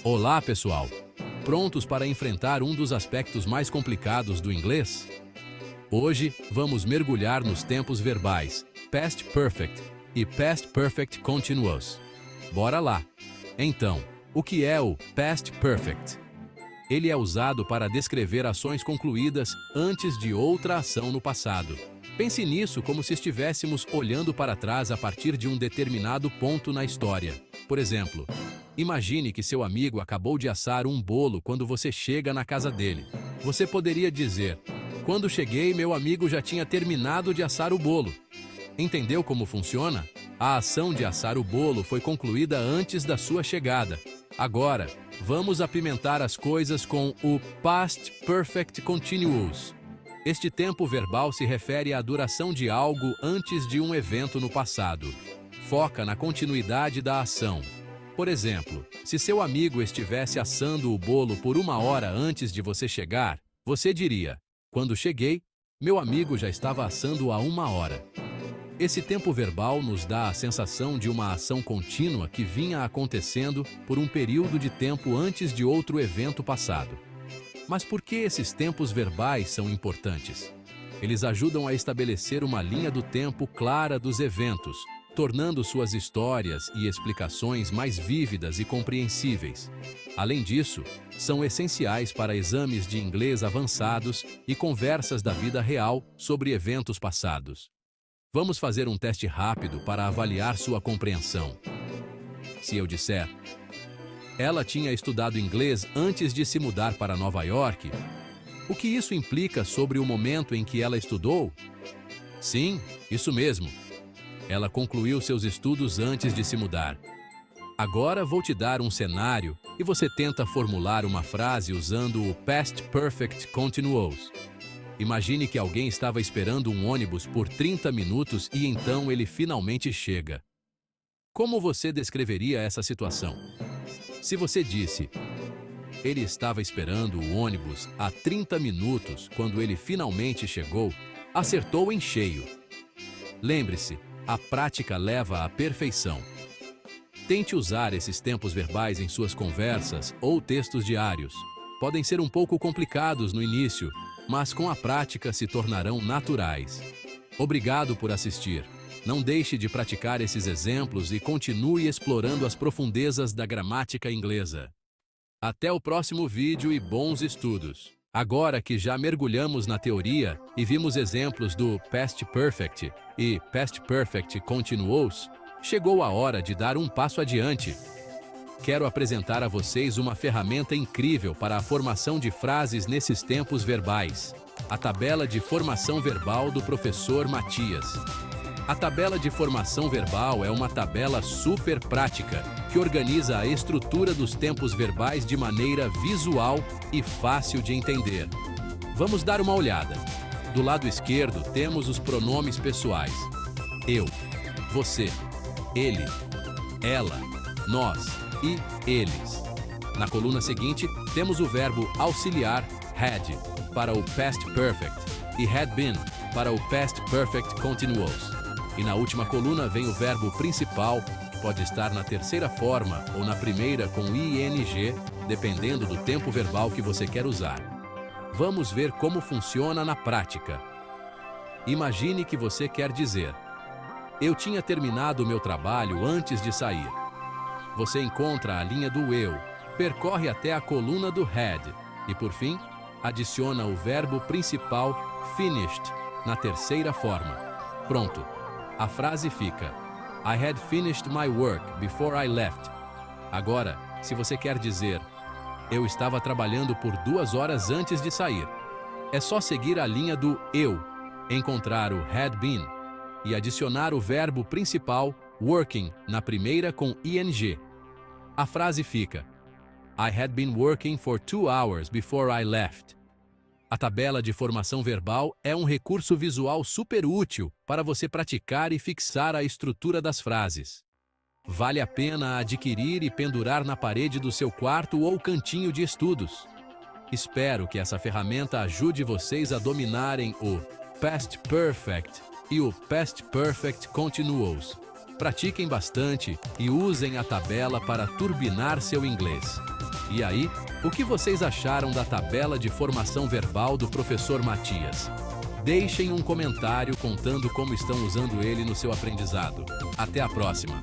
Olá, pessoal! Prontos para enfrentar um dos aspectos mais complicados do inglês? Hoje, vamos mergulhar nos tempos verbais Past Perfect e Past Perfect Continuous. Bora lá! Então, o que é o Past Perfect? Ele é usado para descrever ações concluídas antes de outra ação no passado. Pense nisso como se estivéssemos olhando para trás a partir de um determinado ponto na história. Por exemplo, imagine que seu amigo acabou de assar um bolo quando você chega na casa dele. Você poderia dizer: "Quando cheguei, meu amigo já tinha terminado de assar o bolo." Entendeu como funciona? A ação de assar o bolo foi concluída antes da sua chegada. Agora, vamos apimentar as coisas com o Past Perfect Continuous. Este tempo verbal se refere à duração de algo antes de um evento no passado. Foca na continuidade da ação. Por exemplo, se seu amigo estivesse assando o bolo por 1 hora antes de você chegar, você diria: "Quando cheguei, meu amigo já estava assando há 1 hora." Esse tempo verbal nos dá a sensação de uma ação contínua que vinha acontecendo por um período de tempo antes de outro evento passado. Mas por que esses tempos verbais são importantes? Eles ajudam a estabelecer uma linha do tempo clara dos eventos, tornando suas histórias e explicações mais vívidas e compreensíveis. Além disso, são essenciais para exames de inglês avançados e conversas da vida real sobre eventos passados. Vamos fazer um teste rápido para avaliar sua compreensão. Se eu disser: "Ela tinha estudado inglês antes de se mudar para Nova York", o que isso implica sobre o momento em que ela estudou? Sim, isso mesmo. Ela concluiu seus estudos antes de se mudar. Agora vou te dar um cenário e você tenta formular uma frase usando o Past Perfect Continuous. Imagine que alguém estava esperando um ônibus por 30 minutos e então ele finalmente chega. Como você descreveria essa situação? Se você disse: "Ele estava esperando o ônibus há 30 minutos quando ele finalmente chegou", acertou em cheio. Lembre-se, a prática leva à perfeição. Tente usar esses tempos verbais em suas conversas ou textos diários. Podem ser um pouco complicados no início, mas com a prática se tornarão naturais. Obrigado por assistir. Não deixe de praticar esses exemplos e continue explorando as profundezas da gramática inglesa. Até o próximo vídeo e bons estudos! Agora que já mergulhamos na teoria e vimos exemplos do Past Perfect e Past Perfect Continuous, chegou a hora de dar um passo adiante. Quero apresentar a vocês uma ferramenta incrível para a formação de frases nesses tempos verbais: a Tabela de Formação Verbal do Professor Matias. A Tabela de Formação Verbal é uma tabela super prática que organiza a estrutura dos tempos verbais de maneira visual e fácil de entender. Vamos dar uma olhada. Do lado esquerdo temos os pronomes pessoais: eu, você, ele, ela, nós e eles. Na coluna seguinte, temos o verbo auxiliar had para o Past Perfect e had been para o Past Perfect Continuous. E na última coluna vem o verbo principal, que pode estar na terceira forma ou na primeira com ing, dependendo do tempo verbal que você quer usar. Vamos ver como funciona na prática. Imagine que você quer dizer: "Eu tinha terminado o meu trabalho antes de sair." Você encontra a linha do eu, percorre até a coluna do had e, por fim, adiciona o verbo principal finished na terceira forma. Pronto! A frase fica: "I had finished my work before I left." Agora, se você quer dizer: "Eu estava trabalhando por 2 horas antes de sair", é só seguir a linha do eu, encontrar o had been e adicionar o verbo principal working na primeira com ing. A frase fica: "I had been working for 2 hours before I left." A tabela de formação verbal é um recurso visual super útil para você praticar e fixar a estrutura das frases. Vale a pena adquirir e pendurar na parede do seu quarto ou cantinho de estudos. Espero que essa ferramenta ajude vocês a dominarem o Past Perfect e o Past Perfect Continuous. Pratiquem bastante e usem a tabela para turbinar seu inglês. E aí, o que vocês acharam da tabela de formação verbal do professor Matias? Deixem um comentário contando como estão usando ele no seu aprendizado. Até a próxima!